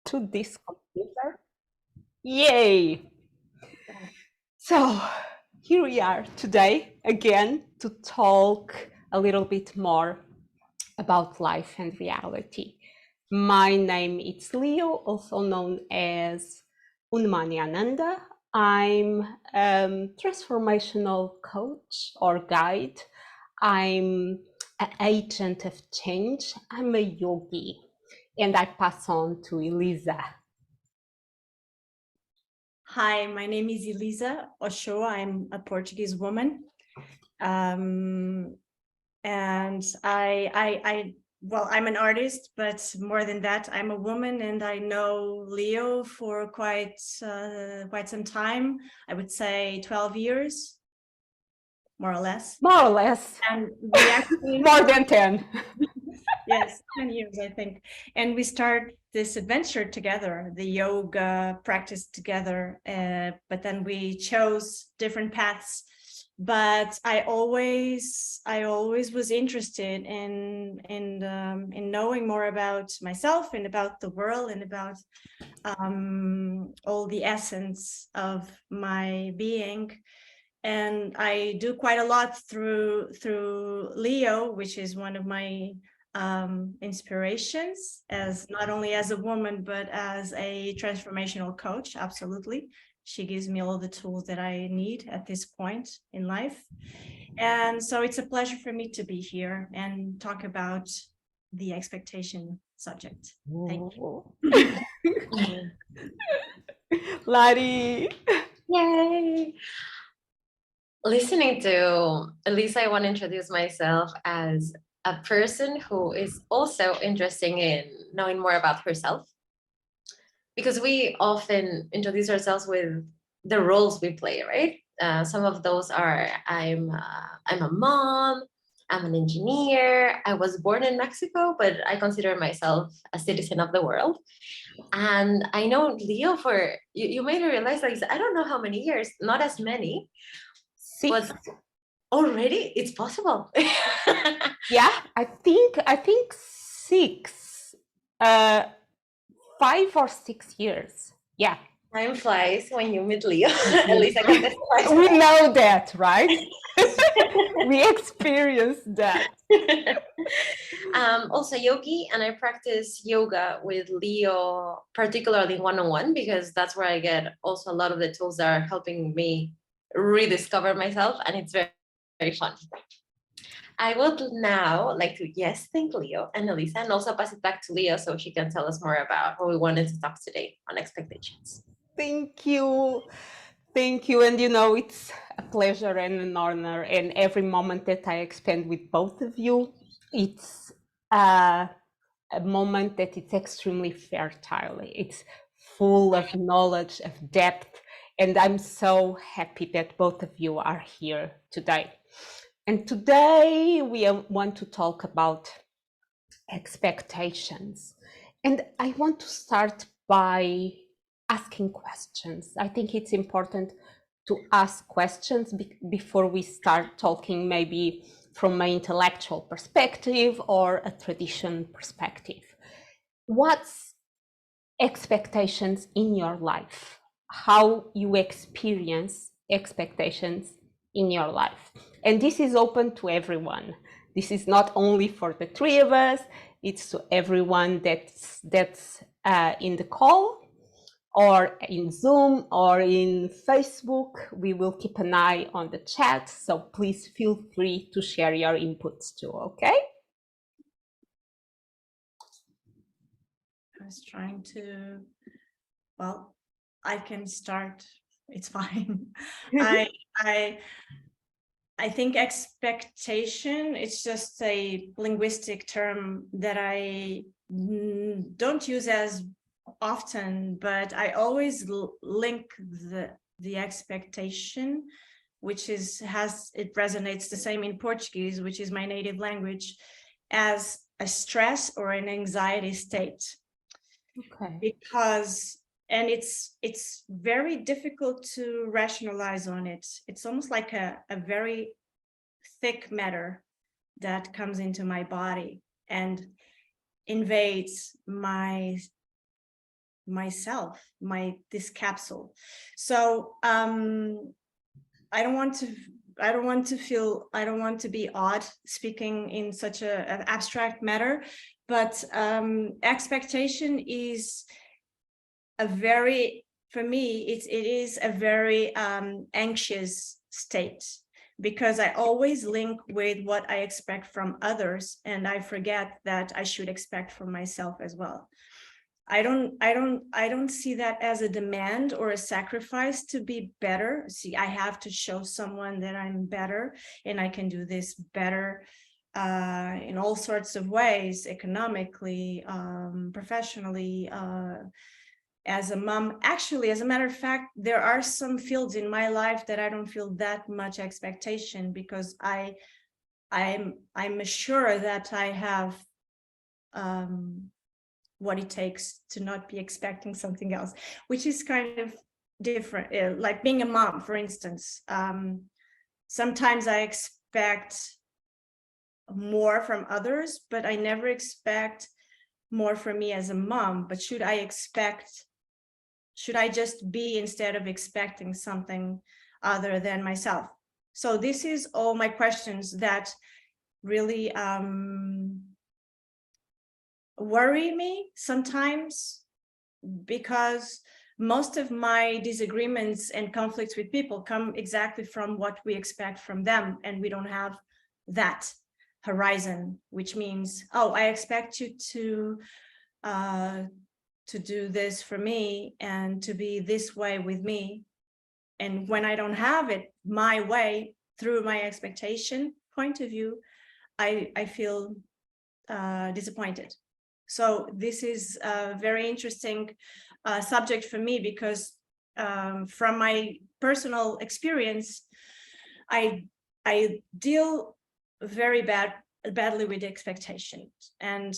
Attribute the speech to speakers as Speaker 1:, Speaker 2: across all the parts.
Speaker 1: to this computer. Yay! So here we are today again to talk a little bit more about life and reality. My name is Leo, also known as Unmani Ananda. I'm a transformational coach or guide. I'm an agent of change. I'm a yogi, and I pass on to Elisa.
Speaker 2: Hi, my name is Elisa Ochoa. I'm a Portuguese woman. And I'm an artist, but more than that, I'm a woman, and I know Leo for quite some time. I would say 12 years, more or less.
Speaker 1: More or less.
Speaker 2: And we actually
Speaker 1: more than 10.
Speaker 2: Yes, 10 years, I think. And we start this adventure together, the yoga practice together, but then we chose different paths. But I always was interested in knowing more about myself and about the world and about all the essence of my being. And I do quite a lot through Leo, which is one of my inspirations, as not only as a woman but as a transformational coach. Absolutely, she gives me all the tools that I need at this point in life, and so it's a pleasure for me to be here and talk about the expectation subject. Thank you.
Speaker 1: Lari.
Speaker 3: Yay! Listening to Elisa, I want to introduce myself as a person who is also interested in knowing more about herself, because we often introduce ourselves with the roles we play, right? Some of those are I'm a mom, I'm an engineer, I was born in Mexico, but I consider myself a citizen of the world. And I know Leo for, you made me realize, like, I don't know how many years, not as many,
Speaker 1: 6.
Speaker 3: but already it's possible.
Speaker 1: Yeah, I think 6, 5 or 6 years. Yeah.
Speaker 3: Time flies when you meet Leo. At least I can testify.
Speaker 1: We know that, right? We experienced that.
Speaker 3: Also yogi, and I practice yoga with Leo, particularly one-on-one, because that's where I get also a lot of the tools that are helping me rediscover myself, and it's very, very fun. I would now like to, thank Leo and Elisa, and also pass it back to Leo so she can tell us more about what we wanted to talk today on expectations.
Speaker 1: Thank you. Thank you. And it's a pleasure and an honor. And every moment that I spend with both of you, it's a moment that it's extremely fertile. It's full of knowledge, of depth. And I'm so happy that both of you are here today. And today we want to talk about expectations. And I want to start by asking questions. I think it's important to ask questions before we start talking, maybe from an intellectual perspective or a tradition perspective. What's expectations in your life? How you experience expectations in your life? And this is open to everyone. This is not only for the three of us, it's to everyone that's in the call or in Zoom or in Facebook. We will keep an eye on the chat, so please feel free to share your inputs too, okay?
Speaker 2: I was trying to, well, I can start, it's fine. I think expectation, it's just a linguistic term that I don't use as often, but I always link the expectation, which it resonates the same in Portuguese, which is my native language, as a stress or an anxiety state.
Speaker 1: Okay.
Speaker 2: Because it's very difficult to rationalize on it. It's almost like a very thick matter that comes into my body and invades my myself, this capsule. So I don't want to be odd speaking in such an abstract matter, but expectation is for me, it is a very anxious state, because I always link with what I expect from others, and I forget that I should expect from myself as well. I don't see that as a demand or a sacrifice to be better. See, I have to show someone that I'm better and I can do this better in all sorts of ways, economically, professionally, as a mom. Actually, as a matter of fact, there are some fields in my life that I don't feel that much expectation, because I'm sure that I have what it takes to not be expecting something else, which is kind of different. Like being a mom, for instance, sometimes I expect more from others, but I never expect more from me as a mom. But should I just be, instead of expecting something other than myself? So this is all my questions that really worry me sometimes, because most of my disagreements and conflicts with people come exactly from what we expect from them, and we don't have that horizon, which means, oh, I expect you to do this for me and to be this way with me, and when I don't have it my way through my expectation point of view, I feel disappointed. So this is a very interesting subject for me, because from my personal experience, I deal very badly with expectations. And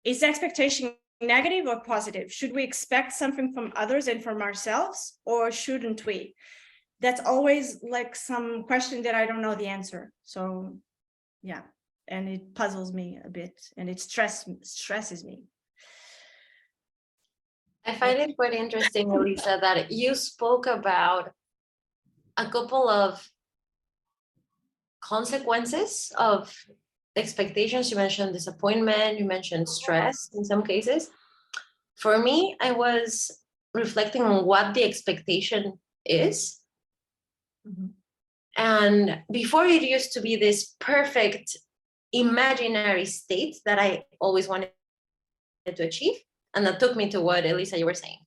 Speaker 2: is expectation negative or positive? Should we expect something from others and from ourselves, or shouldn't we? That's always like some question that I don't know the answer. So yeah, and it puzzles me a bit, and it stresses me.
Speaker 3: I find it quite interesting, Elisa, that you spoke about a couple of consequences of expectations. You mentioned disappointment, you mentioned stress in some cases. For me, I was reflecting on what the expectation is.
Speaker 2: Mm-hmm.
Speaker 3: And before, it used to be this perfect imaginary state that I always wanted to achieve. And that took me to what, Elisa, you were saying.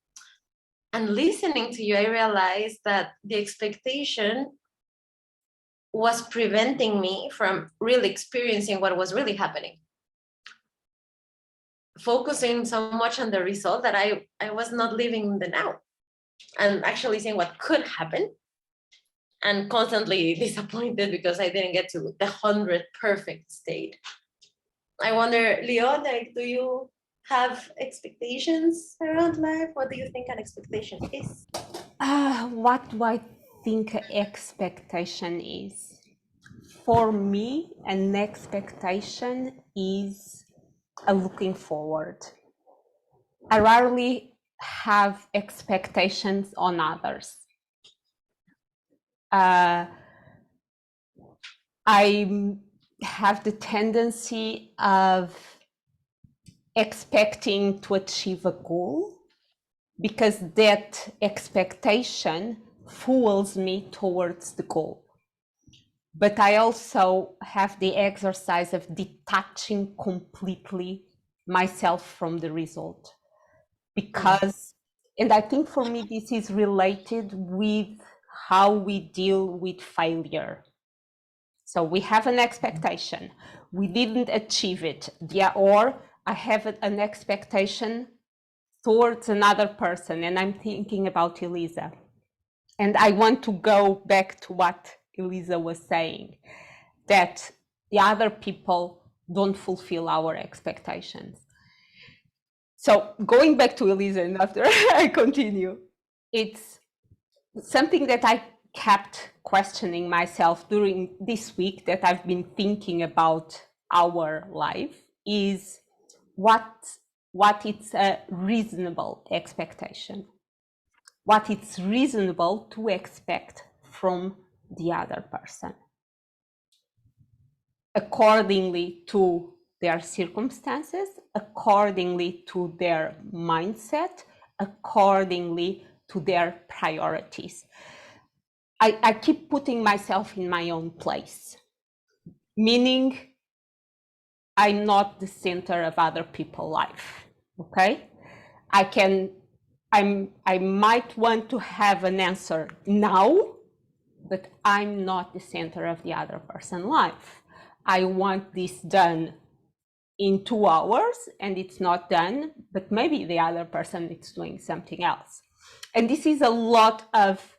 Speaker 3: And listening to you, I realized that the expectation was preventing me from really experiencing what was really happening. Focusing so much on the result that I was not living the now, and actually seeing what could happen, and constantly disappointed because I didn't get to the 100 perfect state. I wonder, Leo, like, do you have expectations around life? What do you think an expectation is?
Speaker 1: What do I think expectation is? For me, an expectation is a looking forward. I rarely have expectations on others. I have the tendency of expecting to achieve a goal, because that expectation fuels me towards the goal. But I also have the exercise of detaching completely myself from the result, because, and I think for me this is related with how we deal with failure. So we have an expectation, we didn't achieve it, or I have an expectation towards another person, and I'm thinking about Elisa. And I want to go back to what Elisa was saying, that the other people don't fulfill our expectations. So going back to Elisa, and after I continue, it's something that I kept questioning myself during this week, that I've been thinking about our life, is what what is a reasonable expectation, what it's reasonable to expect from the other person, accordingly to their circumstances, accordingly to their mindset, accordingly to their priorities. I keep putting myself in my own place, meaning I'm not the center of other people's life, okay? I might want to have an answer now, but I'm not the center of the other person's life. I want this done in 2 hours and it's not done, but maybe the other person is doing something else. And this is a lot of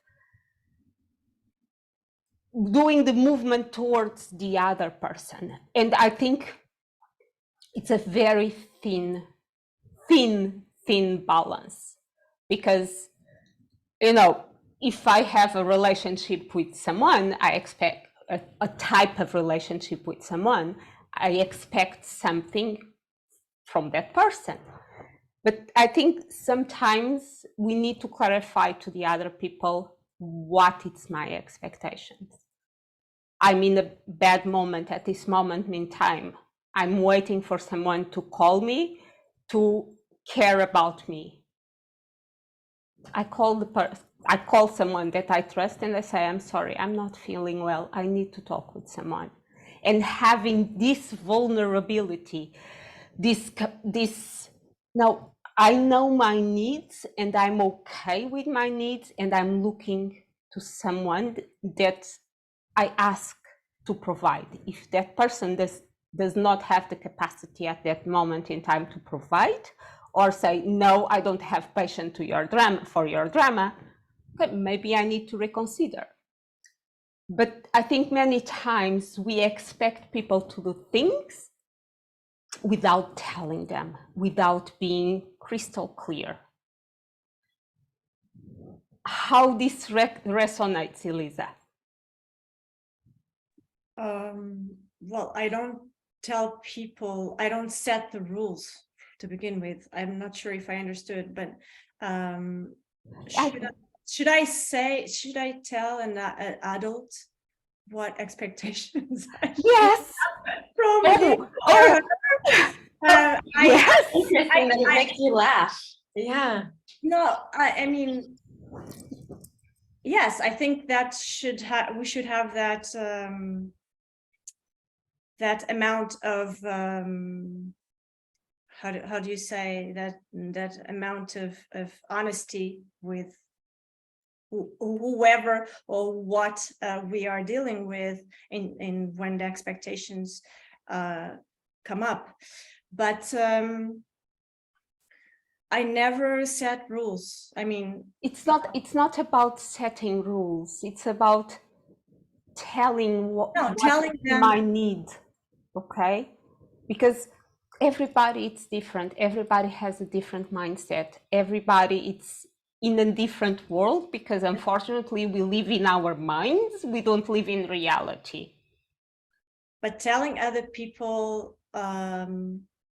Speaker 1: doing the movement towards the other person. And I think it's a very thin balance, because, you know, if I have a relationship with someone, I expect a type of relationship with someone, I expect something from that person. But I think sometimes we need to clarify to the other people what is my expectations. I'm in a bad moment at this moment in time. I'm waiting for someone to call me, to care about me. I call someone that I trust and I say, I'm sorry, I'm not feeling well. I need to talk with someone. And having this vulnerability, now I know my needs and I'm okay with my needs, and I'm looking to someone that I ask to provide. If that person does not have the capacity at that moment in time to provide, or say, no, I don't have patience for your drama, okay, maybe I need to reconsider. But I think many times we expect people to do things without telling them, without being crystal clear. How this resonates, Elisa?
Speaker 2: Well, I don't tell people, I don't set the rules to begin with. I'm not sure if I understood, but should I tell an adult what expectations I
Speaker 1: Yes.
Speaker 2: from him or her?
Speaker 1: Yes.
Speaker 3: Interesting that it makes you laugh. Yeah.
Speaker 2: No, I mean, yes, I think that we should have that that amount of how do you say that amount of honesty with whoever or what we are dealing with in when the expectations come up. But I never set rules. I mean,
Speaker 1: it's not about setting rules. It's about telling what
Speaker 2: them
Speaker 1: my need, okay? Because everybody is different. Everybody has a different mindset. Everybody it's in a different world, because unfortunately we live in our minds. We don't live in reality.
Speaker 2: But telling other people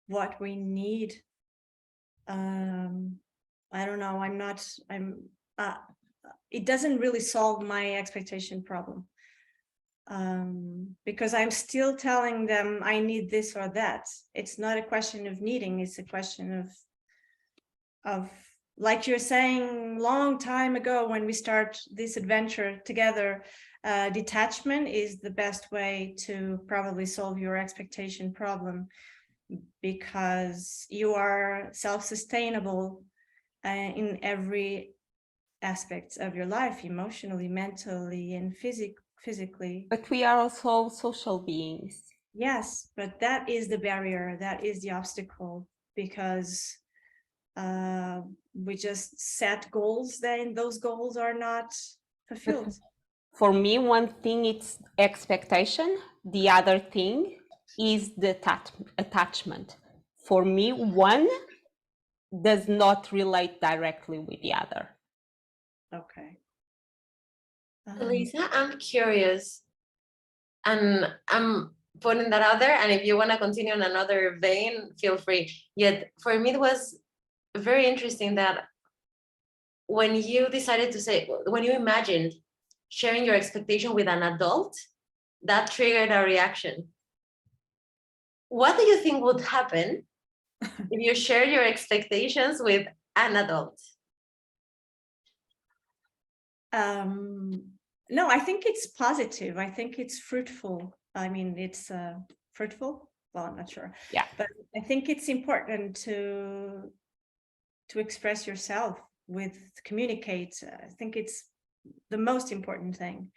Speaker 2: what we need, I don't know. It doesn't really solve my expectation problem. Because I'm still telling them I need this or that. It's not a question of needing, it's a question of like you're saying long time ago when we start this adventure together, detachment is the best way to probably solve your expectation problem, because you are self-sustainable in every aspect of your life, emotionally, mentally, and physically.
Speaker 1: But we are also social beings.
Speaker 2: Yes, but that is the barrier, that is the obstacle, because we just set goals, then those goals are not fulfilled.
Speaker 1: But for me, one thing it's expectation, the other thing is the attachment. For me, one does not relate directly with the other.
Speaker 2: Okay.
Speaker 3: Elisa, I'm curious, and I'm putting that out there. And if you want to continue on another vein, feel free. Yet for me, it was very interesting that when you decided to say, when you imagined sharing your expectation with an adult, that triggered a reaction. What do you think would happen if you share your expectations with an adult?
Speaker 2: No, I think it's positive. I think it's fruitful. I mean, it's fruitful. Well, I'm not sure.
Speaker 1: Yeah.
Speaker 2: But I think it's important to express yourself, communicate. I think it's the most important thing.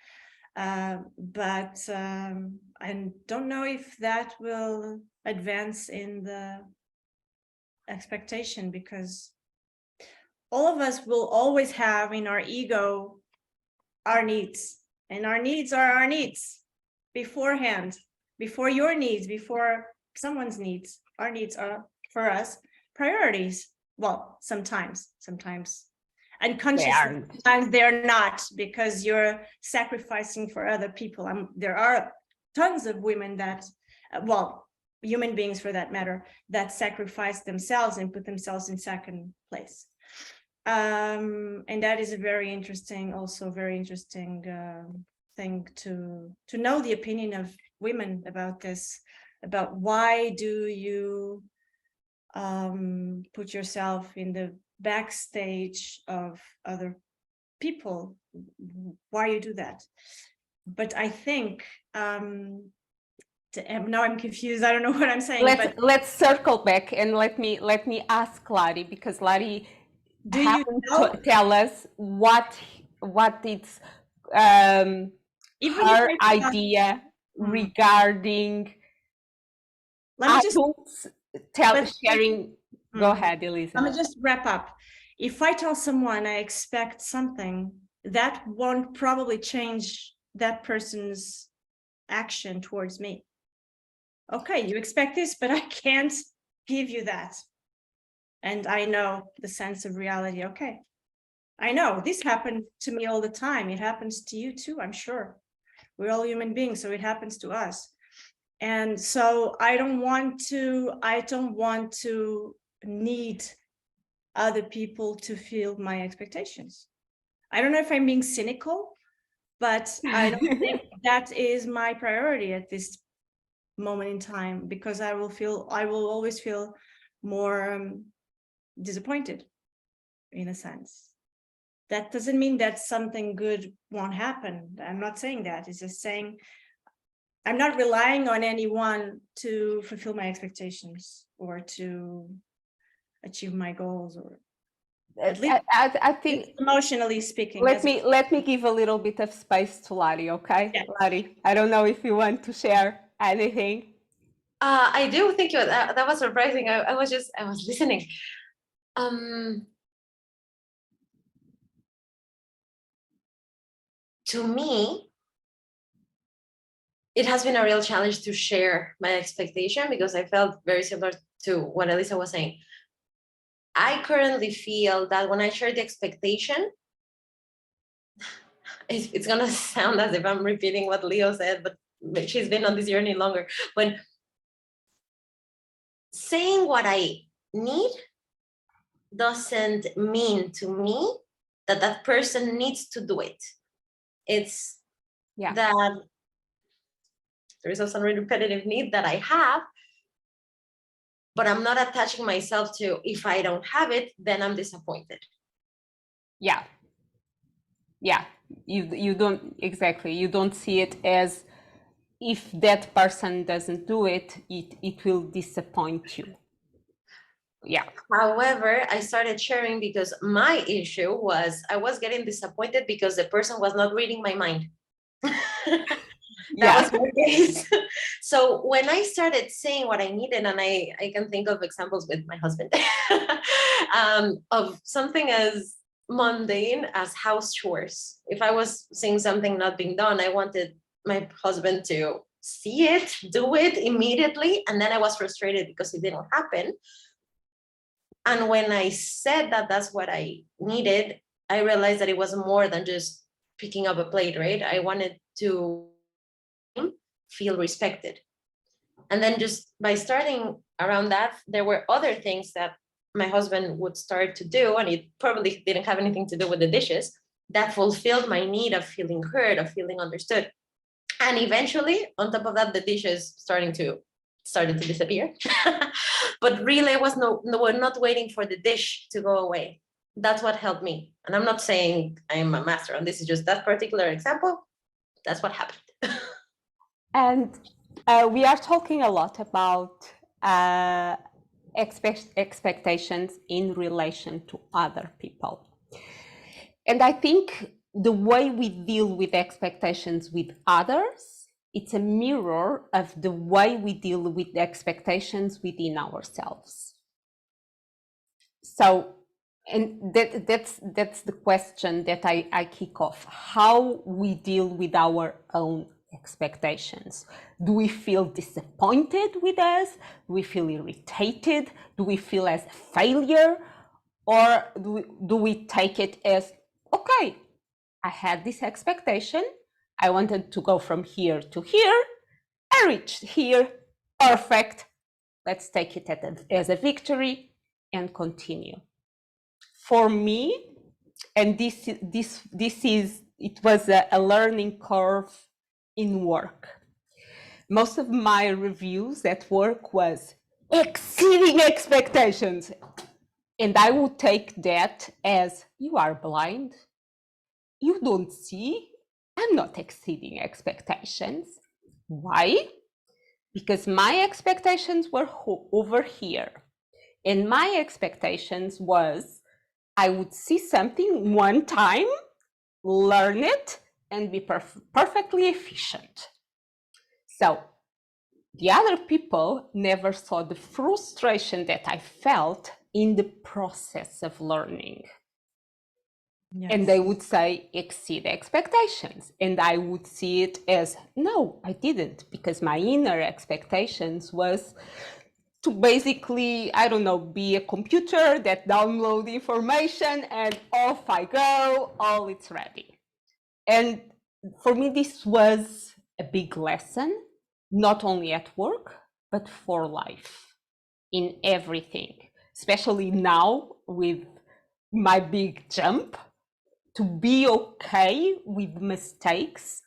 Speaker 2: But I don't know if that will advance in the expectation, because all of us will always have in our ego our needs, and our needs are our needs beforehand, before your needs, before someone's needs. Our needs are, for us, priorities. Well, sometimes unconsciously, sometimes they're not, because you're sacrificing for other people. There are tons of women that, well, human beings for that matter, that sacrifice themselves and put themselves in second place. And that is a very interesting thing to know the opinion of women about this, about why do you put yourself in the backstage of other people, why you do that. But I think now I'm confused. I don't know what I'm saying.
Speaker 1: Let's circle back and let me ask Lari, because Lari tell us what it's her idea regarding adults sharing. Go ahead, Elisa.
Speaker 2: Let me just wrap up. If I tell someone I expect something, that won't probably change that person's action towards me. Okay, you expect this, but I can't give you that. And I know the sense of reality. Okay, I know this happened to me all the time. It happens to you too, I'm sure. We're all human beings, so it happens to us. And so I don't want to need other people to feel my expectations. I don't know if I'm being cynical, but I don't think that is my priority at this moment in time, because I will always feel more disappointed, in a sense. That doesn't mean that something good won't happen. I'm not saying that. It's just saying I'm not relying on anyone to fulfill my expectations or to achieve my goals, or at least
Speaker 1: I think
Speaker 2: emotionally speaking.
Speaker 1: Let me give a little bit of space to Lari, okay? Yes. Lari, I don't know if you want to share anything.
Speaker 3: I do. Thank you. That was surprising. I was listening. To me, it has been a real challenge to share my expectation, because I felt very similar to what Elisa was saying. I currently feel that when I share the expectation, it's going to sound as if I'm repeating what Leo said, but she's been on this journey longer. When saying what I need doesn't mean to me that that person needs to do it. It's that there is also a repetitive need that I have, but I'm not attaching myself to, if I don't have it, then I'm disappointed.
Speaker 1: Yeah. You don't, exactly. You don't see it as, if that person doesn't do it, it will disappoint you. Yeah.
Speaker 3: However, I started sharing because my issue was I was getting disappointed because the person was not reading my mind. That was my case. So when I started saying what I needed, and I can think of examples with my husband of something as mundane as house chores. If I was seeing something not being done, I wanted my husband to see it, do it immediately, and then I was frustrated because it didn't happen. And when I said that that's what I needed, I realized that it was more than just picking up a plate, right? I wanted to feel respected. And then just by starting around that, there were other things that my husband would start to do, and it probably didn't have anything to do with the dishes, that fulfilled my need of feeling heard, of feeling understood. And eventually, on top of that, the dishes started to disappear. But really, I was not waiting for the dish to go away. That's what helped me. And I'm not saying I'm a master on this, is just that particular example. That's what happened.
Speaker 1: And we are talking a lot about expectations in relation to other people. And I think the way we deal with expectations with others, it's a mirror of the way we deal with the expectations within ourselves. So, and that's the question that I kick off. How we deal with our own expectations. Do we feel disappointed with us? Do we feel irritated? Do we feel as a failure? Or do we take it as, okay, I had this expectation, I wanted to go from here to here, I reached here, perfect, let's take it as a victory and continue. For me, and it was a learning curve in work. Most of my reviews at work was exceeding expectations. And I would take that as, you are blind, you don't see, I'm not exceeding expectations. Why? Because my expectations were over here. And my expectations was, I would see something one time, learn it, and be perfectly efficient. So the other people never saw the frustration that I felt in the process of learning. Yes. And they would say, exceed expectations. And I would see it as, no, I didn't, because my inner expectations was to basically, I don't know, be a computer that download information and off I go, all it's ready. And for me, this was a big lesson, not only at work, but for life, in everything, especially now with my big jump, to be okay with mistakes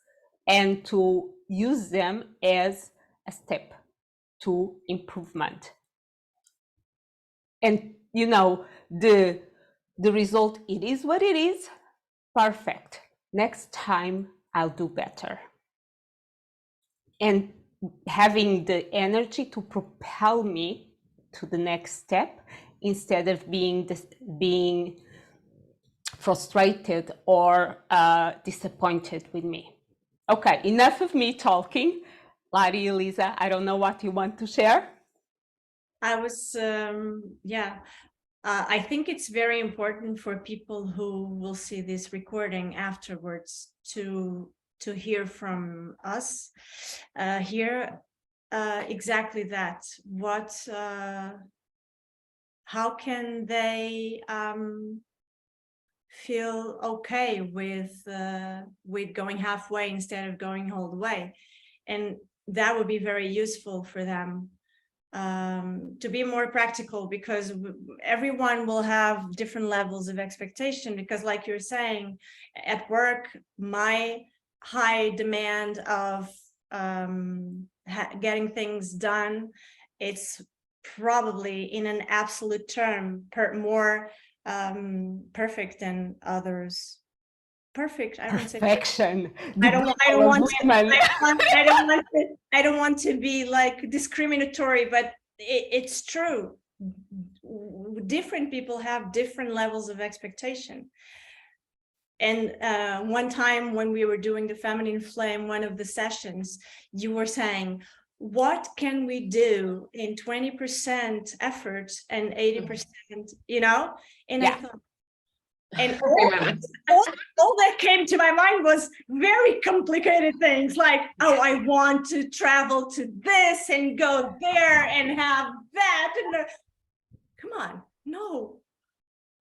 Speaker 1: and to use them as a step to improvement. And you know, the result, it is what it is, perfect. Next time I'll do better. And having the energy to propel me to the next step instead of being frustrated or disappointed with me. Okay, enough of me talking. Lari, Elisa, I don't know what you want to share.
Speaker 2: I was, I think it's very important for people who will see this recording afterwards to hear from us here exactly that. What, how can they feel okay with going halfway instead of going all the way? And that would be very useful for them. To be more practical, because everyone will have different levels of expectation, because like you're saying, at work, my high demand of getting things done, it's probably in an absolute term more perfect than others. Perfect. I don't say
Speaker 1: perfection.
Speaker 2: I don't want to be like discriminatory, but it's true. Different people have different levels of expectation. And one time when we were doing the Feminine Flame, one of the sessions, you were saying, what can we do in 20% effort and 80%, you know? And I thought, and all that came to my mind was very complicated things like, oh, I want to travel to this and go there and have that. And come on, no.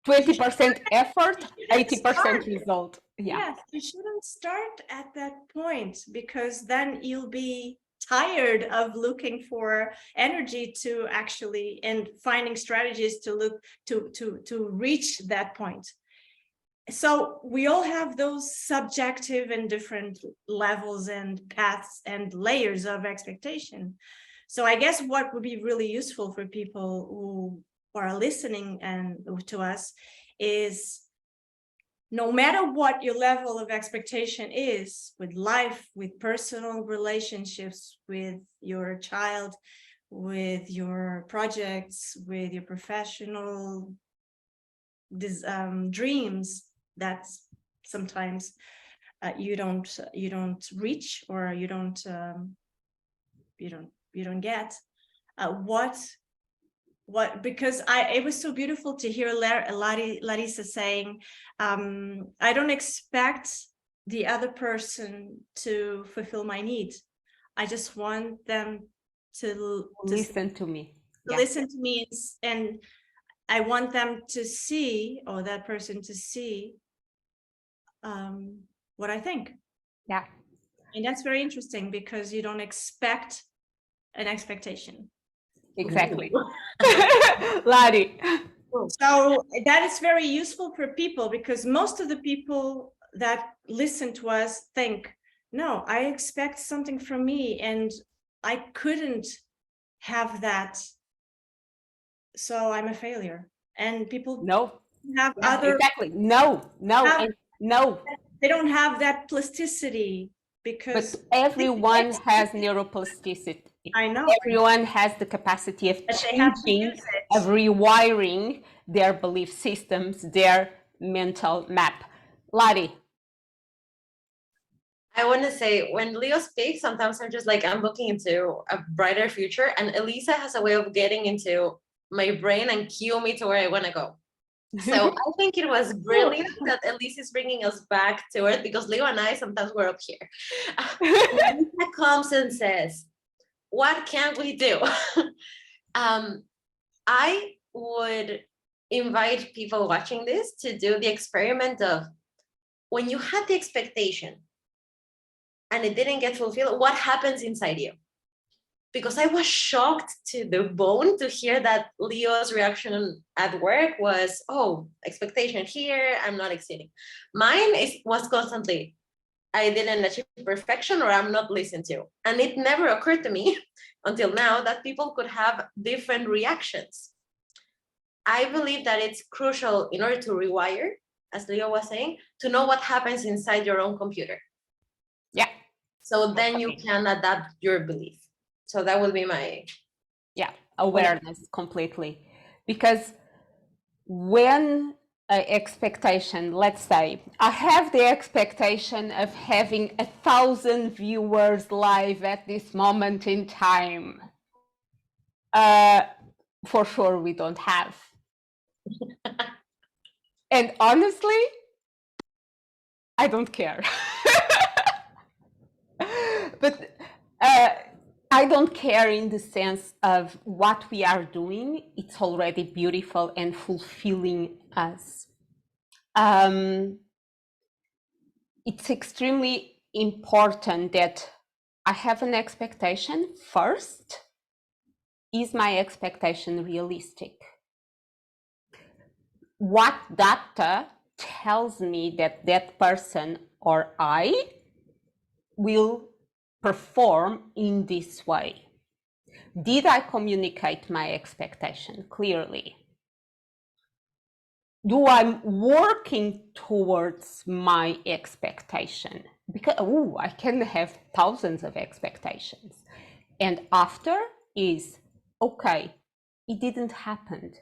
Speaker 1: 20% effort, 80% result. Yeah.
Speaker 2: Yes, you shouldn't start at that point, because then you'll be tired of looking for energy to actually and finding strategies to look to reach that point. So we all have those subjective and different levels and paths and layers of expectation. So I guess what would be really useful for people who are listening and to us is, no matter what your level of expectation is with life, with personal relationships, with your child, with your projects, with your professional dreams that sometimes you don't reach, or you don't get, what because it was so beautiful to hear Larissa saying, I don't expect the other person to fulfill my needs. I just want them to
Speaker 1: Listen to me.
Speaker 2: listen to me, and I want them to see, or that person to see, what I think.
Speaker 1: Yeah.
Speaker 2: And that's very interesting, because you don't expect an expectation.
Speaker 1: Exactly. Lari.
Speaker 2: So that is very useful for people, because most of the people that listen to us think, no, I expect something from me and I couldn't have that, so I'm a failure. And people
Speaker 1: No.
Speaker 2: have
Speaker 1: Yeah,
Speaker 2: other
Speaker 1: exactly. No.
Speaker 2: have-
Speaker 1: And no.
Speaker 2: they don't have that plasticity, because
Speaker 1: But everyone has neuroplasticity.
Speaker 2: I know,
Speaker 1: Everyone has the capacity of
Speaker 2: but they have to
Speaker 1: changing,
Speaker 2: use it.
Speaker 1: of rewiring their belief systems, their mental map. Lari.
Speaker 3: I want to say, when Leo speaks, sometimes I'm just like, I'm looking into a brighter future, and Elisa has a way of getting into my brain and cue me to where I want to go. So I think it was brilliant that Elisa is bringing us back to Earth, because Leo and I sometimes we're up here. Elisa comes and says, what can we do? I would invite people watching this to do the experiment of, when you had the expectation and it didn't get fulfilled, what happens inside you? Because I was shocked to the bone to hear that Leo's reaction at work was, oh, expectation here, I'm not exceeding. Mine was constantly, I didn't achieve perfection, or I'm not listened to. And it never occurred to me until now that people could have different reactions. I believe that it's crucial, in order to rewire, as Leo was saying, to know what happens inside your own computer.
Speaker 1: Yeah.
Speaker 3: So then you can adapt your belief. So that would be my...
Speaker 1: Yeah, awareness completely. Because when expectation, let's say, I have the expectation of having 1,000 viewers live at this moment in time. For sure we don't have. And honestly, I don't care. But I don't care in the sense of what we are doing. It's already beautiful and fulfilling us. It's extremely important that I have an expectation first. Is my expectation realistic? What data tells me that that person or I will perform in this way? Did I communicate my expectation clearly? Do I'm working towards my expectation? Because I can have thousands of expectations. And after is, okay, it didn't happen.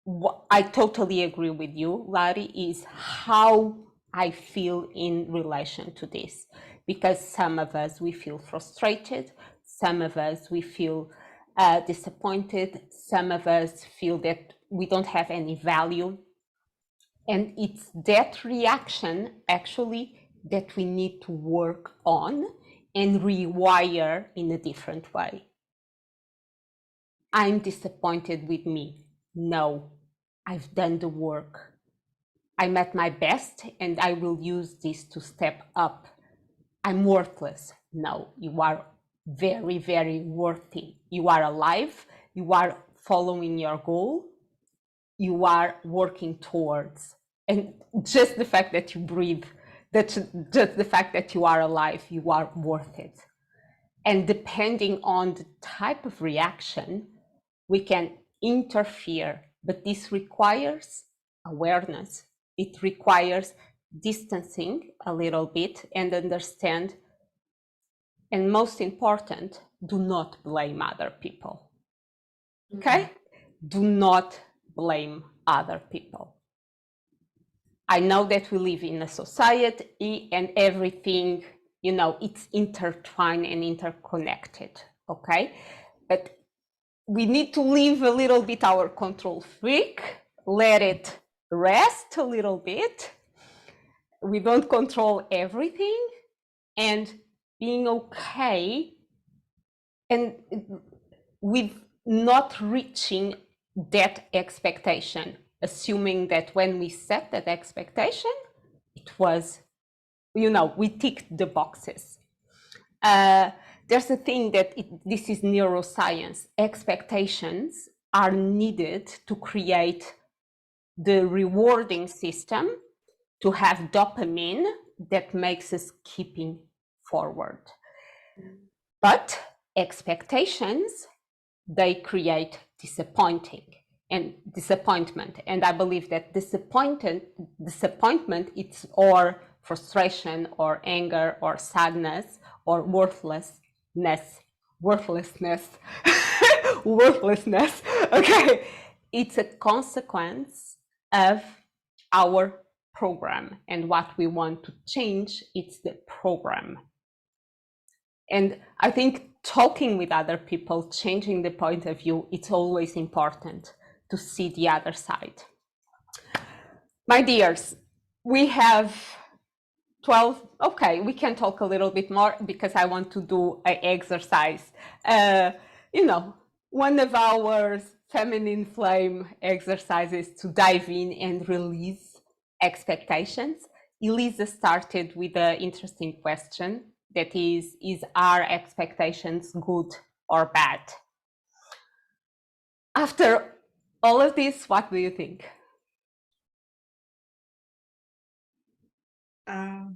Speaker 1: What I totally agree with you, Larry, is how I feel in relation to this. Because some of us, we feel frustrated. Some of us, we feel disappointed. Some of us feel that we don't have any value. And it's that reaction, actually, that we need to work on and rewire in a different way. I'm disappointed with me. No, I've done the work. I'm at my best and I will use this to step up. I'm worthless. No, you are very, very worthy. You are alive, you are following your goal, you are working towards. And just the fact that you breathe, just the fact that you are alive, you are worth it. And depending on the type of reaction, we can interfere, but this requires awareness. It requires distancing a little bit and understand. And most important, do not blame other people. Okay? Do not blame other people. I know that we live in a society and everything, you know, it's intertwined and interconnected, okay? But we need to leave a little bit our control freak, let it rest a little bit. We don't control everything, and being okay and with not reaching that expectation, assuming that when we set that expectation, it was, you know, we ticked the boxes. There's a thing that this is neuroscience. Expectations are needed to create the rewarding system, to have dopamine that makes us keeping forward. But expectations, they create disappointment. And I believe that disappointment, it's or frustration or anger or sadness or worthlessness, okay? It's a consequence of our program, and what we want to change, it's the program. And I think talking with other people, changing the point of view, it's always important to see the other side. My dears, we have 12, okay, we can talk a little bit more because I want to do an exercise. You know, one of our feminine flame exercises to dive in and release expectations. Elisa started with an interesting question that is our expectations good or bad? After all of this, what do you think?
Speaker 2: Oh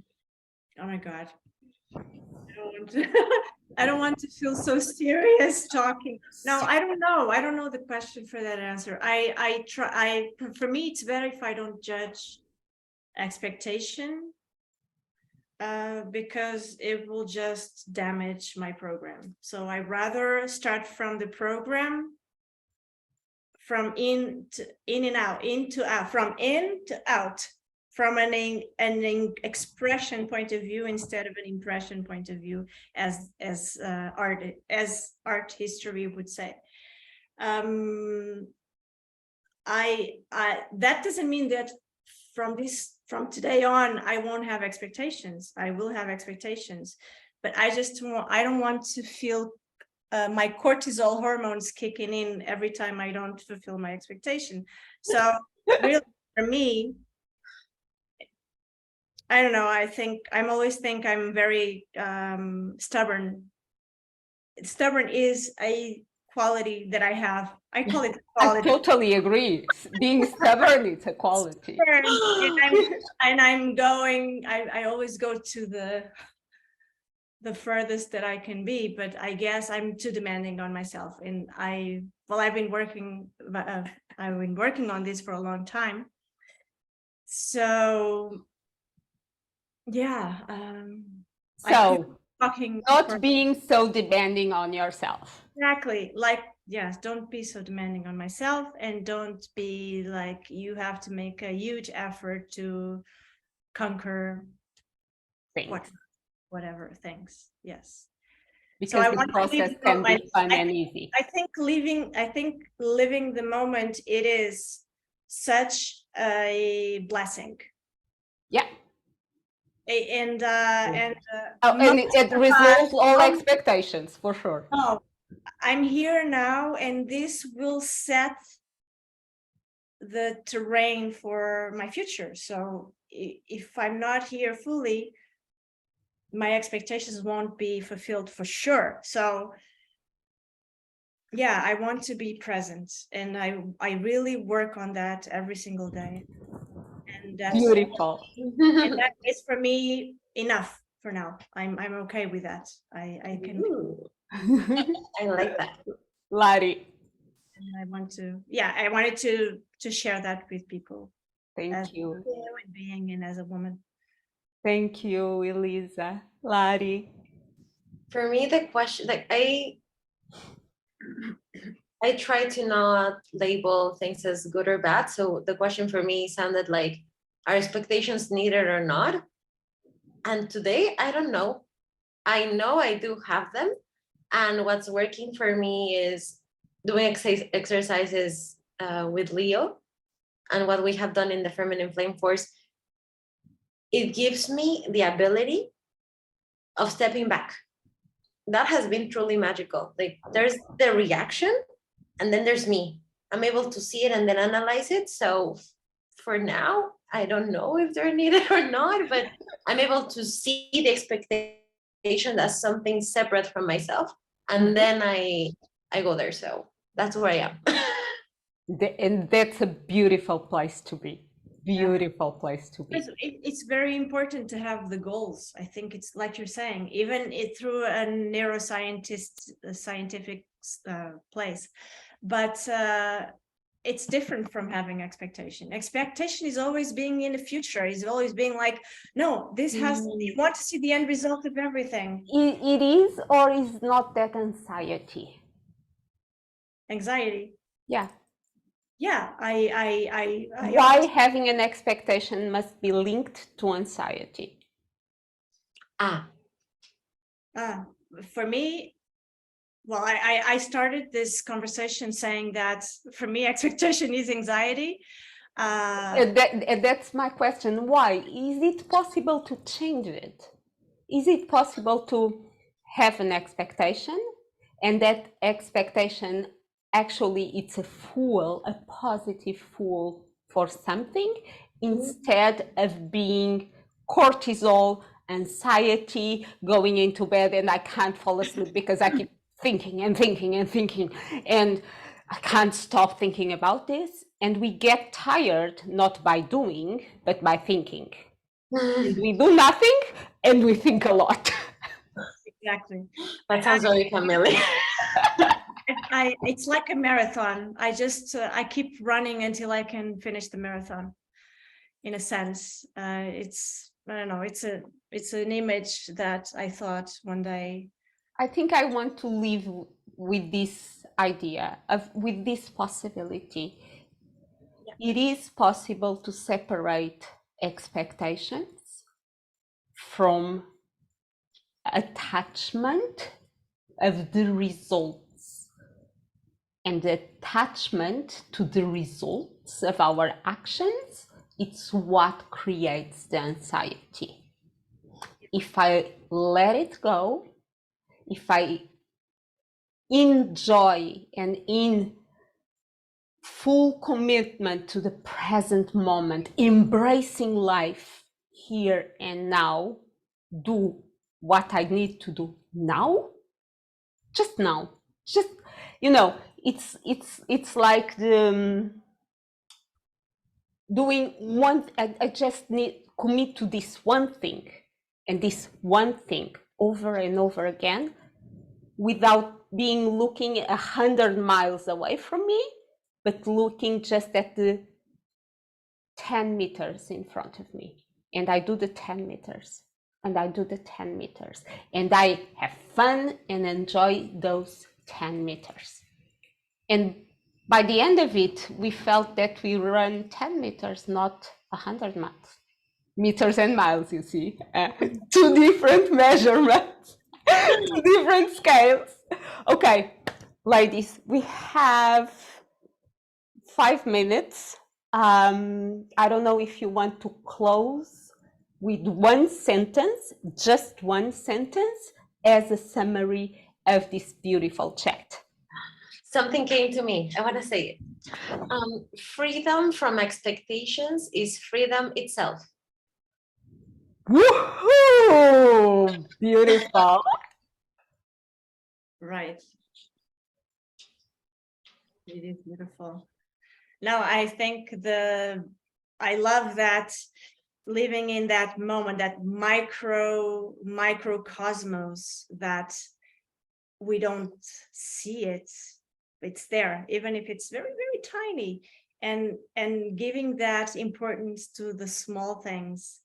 Speaker 2: my God. I don't want to feel so serious talking. No, I don't know. I don't know the question for that answer. For me, it's better if I don't judge expectation, because it will just damage my program. So I rather start from the program, from in and out, from in to out, from an expression point of view instead of an impression point of view, as art history would say. That doesn't mean that from today on I won't have expectations. I will have expectations, but I don't want to feel my cortisol hormones kicking in every time I don't fulfill my expectation. So really, for me, I don't know. I always think I'm very stubborn. Stubborn is a quality that I have. I call it quality.
Speaker 1: I totally agree. Being stubborn, it's a quality.
Speaker 2: I always go to the furthest that I can be, but I guess I'm too demanding on myself. And I've been working on this for a long time. So yeah.
Speaker 1: So not being so demanding on yourself.
Speaker 2: Exactly. Like, yes, don't be so demanding on myself, and don't be like you have to make a huge effort to conquer
Speaker 1: things.
Speaker 2: Whatever things. Yes.
Speaker 1: Because
Speaker 2: so
Speaker 1: the process can be fun and easy.
Speaker 2: I think living the moment, it is such a blessing.
Speaker 1: Yeah.
Speaker 2: And
Speaker 1: it resolves all expectations, for sure.
Speaker 2: Oh, I'm here now, and this will set the terrain for my future. So if I'm not here fully, my expectations won't be fulfilled for sure. So yeah, I want to be present, and I really work on that every single day. And
Speaker 1: Beautiful.
Speaker 2: that is for me enough for now. I'm okay with that. I can.
Speaker 3: Ooh, I like that.
Speaker 1: Lari,
Speaker 2: I want to. Yeah, I wanted to share that with people as
Speaker 1: thank you.
Speaker 2: a human being and as a woman.
Speaker 1: Thank you, Elisa. Lari.
Speaker 3: For me, the question, like I try to not label things as good or bad. So the question for me sounded like, are expectations needed or not? And today, I don't know. I know I do have them. And what's working for me is doing exercises with Leo and what we have done in the Feminine Flame Force. It gives me the ability of stepping back. That has been truly magical. Like there's the reaction, and then there's me. I'm able to see it and then analyze it. So for now, I don't know if they're needed or not, but I'm able to see the expectation as something separate from myself. And then I go there. So that's where I am.
Speaker 1: And that's a beautiful place to be. Beautiful place to be.
Speaker 2: It's very important to have the goals. I think it's like you're saying, even through a scientific place, but it's different from having expectation. Expectation is always being in the future. Is always being like, no, this has. You want to see the end result of everything.
Speaker 1: It is or is not that anxiety?
Speaker 2: Anxiety.
Speaker 1: Yeah.
Speaker 2: Yeah, I
Speaker 1: Why having an expectation must be linked to anxiety?
Speaker 2: For me, well, I started this conversation saying that for me, expectation is anxiety.
Speaker 1: That's my question. Why? Is it possible to change it? Is it possible to have an expectation and that expectation actually it's a fuel, a positive fuel for something instead of being cortisol, anxiety, going into bed and I can't fall asleep because I keep thinking and thinking and thinking and I can't stop thinking about this. And we get tired not by doing, but by thinking. And we do nothing and we think a lot.
Speaker 2: Exactly.
Speaker 3: That sounds very familiar.
Speaker 2: It's like a marathon. I keep running until I can finish the marathon. In a sense, it's, I don't know, it's an image that I thought one day.
Speaker 1: I think I want to live with this idea with this possibility. Yeah. It is possible to separate expectations from attachment of the results, and the attachment to the results of our actions, it's what creates the anxiety. If I let it go, if I enjoy and in full commitment to the present moment, embracing life here and now, do what I need to do now, just now, just, you know, it's like the doing one. I just need commit to this one thing and this one thing over and over again, without being looking 100 miles away from me, but looking just at the 10 meters in front of me. And I do the 10 meters and I do the 10 meters and I have fun and enjoy those 10 meters. And by the end of it, we felt that we run 10 meters, not 100 miles. Meters and miles, you see, two different measurements, two different scales. Okay, ladies, we have 5 minutes. I don't know if you want to close with one sentence, just one sentence, as a summary of this beautiful chat.
Speaker 3: Something came to me. I want to say it. Freedom from expectations is freedom itself.
Speaker 1: Woohoo! Beautiful.
Speaker 2: Right. It is beautiful. No, I think I love that, living in that moment, that microcosmos, that we don't see it. It's there, even if it's very, very tiny, and giving that importance to the small things.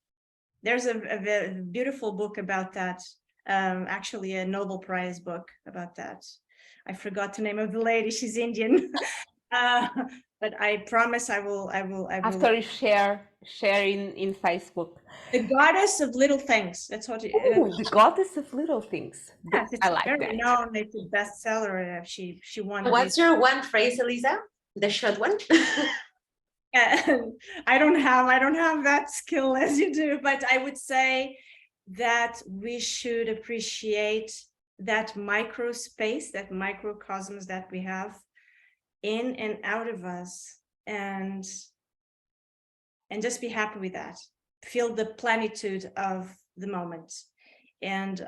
Speaker 2: There's a beautiful book about that, actually a Nobel Prize book about that. I forgot the name of the lady, she's Indian. But I promise I will.
Speaker 1: After you share in Facebook.
Speaker 2: The Goddess of Little Things. That's what it is.
Speaker 1: Oh, the Goddess of Little Things.
Speaker 2: Yes, it's
Speaker 1: I like
Speaker 2: very
Speaker 1: that.
Speaker 2: known. It's a bestseller. She won.
Speaker 3: What's your one phrase, Elisa? The short one?
Speaker 2: I don't have that skill as you do, but I would say that we should appreciate that micro space, that microcosmos that we have in and out of us, and just be happy with that. Feel the plenitude of the moment. And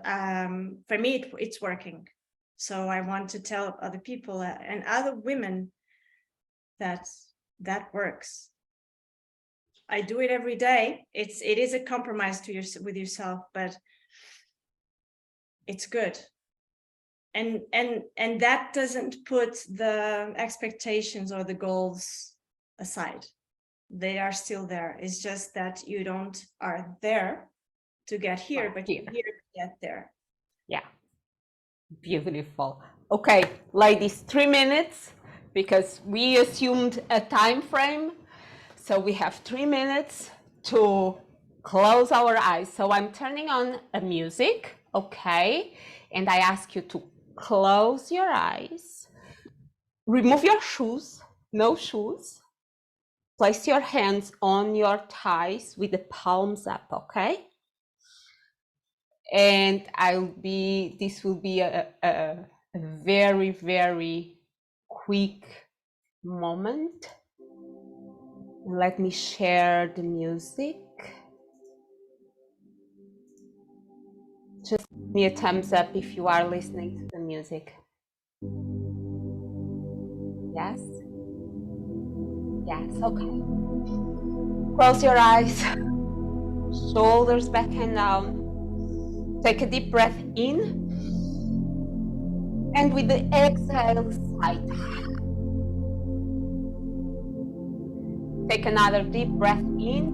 Speaker 2: for me, it's working. So I want to tell other people and other women that works. I do it every day. It is a compromise with yourself, but it's good. And that doesn't put the expectations or the goals aside. They are still there. It's just that you are there to get here, but you're here to get there.
Speaker 1: Yeah, beautiful. Okay, ladies, 3 minutes, because we assumed a time frame. So we have 3 minutes to close our eyes. So I'm turning on a music, okay? And I ask you to close your eyes, remove your shoes, no shoes. Place your hands on your thighs with the palms up, okay? And this will be a very, very quick moment. Let me share the music. Just give me a thumbs up if you are listening to the music. Yes? Yes, okay. Close your eyes, shoulders back and down. Take a deep breath in, and with the exhale, sigh. Take another deep breath in,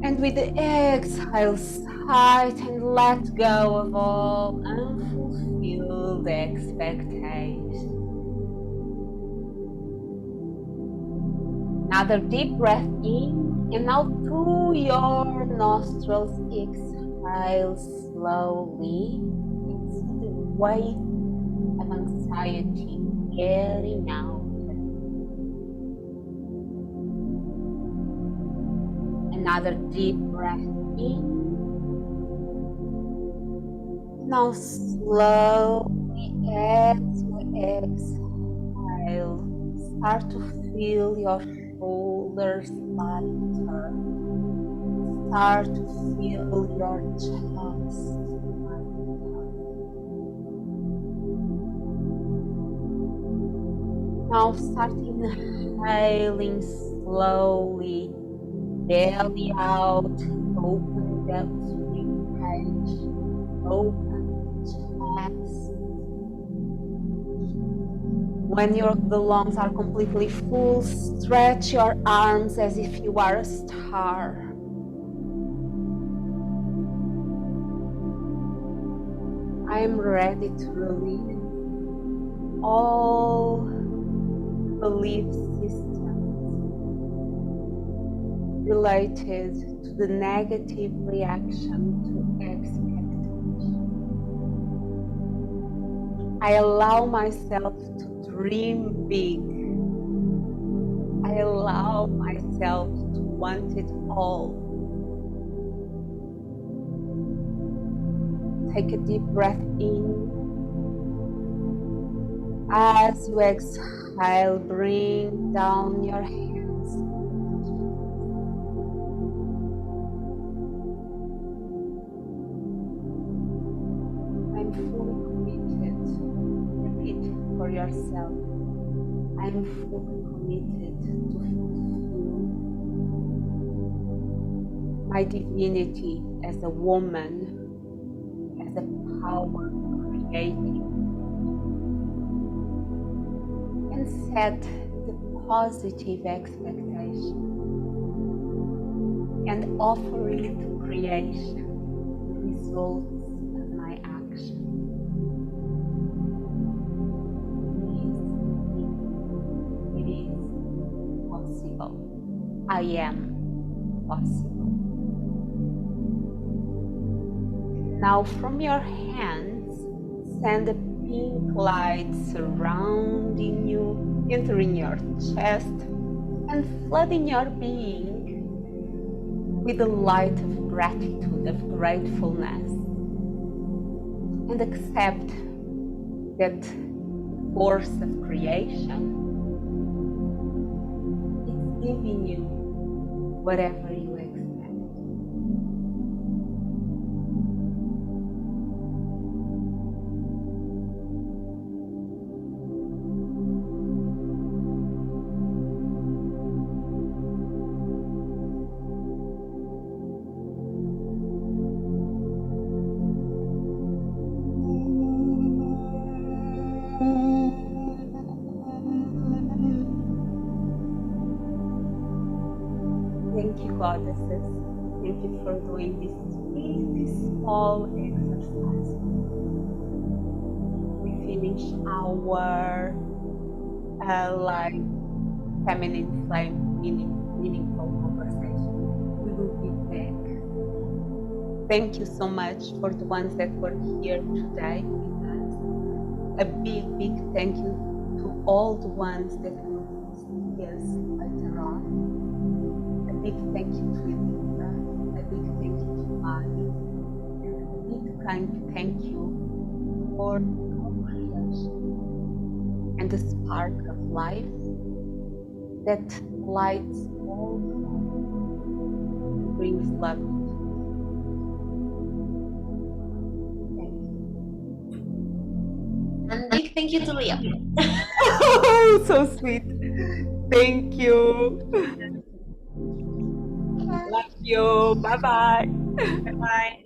Speaker 1: and with the exhale, sigh and let go of all unfulfilled expectations. Another deep breath in, and now through your nostrils, exhale slowly. It's the weight of anxiety getting out. Another deep breath in. Now slowly as you exhale, start to feel your shoulders lighter. Start to feel your chest lighter. Now start inhaling slowly, belly out, open that rib cage, open chest. When the lungs are completely full, stretch your arms as if you are a star. I am ready to release all belief systems related to the negative reaction to expectation. I allow myself to dream big. I allow myself to want it all. Take a deep breath in. As you exhale, bring down your hands. myself. I am fully committed to fulfill my divinity as a woman, as a power creating, and set the positive expectation and offer it to creation the results of my action. It is possible. I am possible. Now from your hands, send a pink light surrounding you, entering your chest and flooding your being with the light of gratitude, of gratefulness. And accept that force of creation is giving you whatever you expect. Thank you, goddesses. Thank you for doing this really small exercise. We finish our like feminine flame meaningful conversation. We will be back. Thank you so much for the ones that were here today with us. A big thank you to all the ones that will see us later on. A big thank you to Elisa, a big thank you to Mari, and a big kind thank you for co-creation and the spark of life that lights all and brings love. Thank you.
Speaker 3: And big thank you to Leah.
Speaker 1: Oh, so sweet. Thank you. Love you. Bye-bye.
Speaker 2: Bye.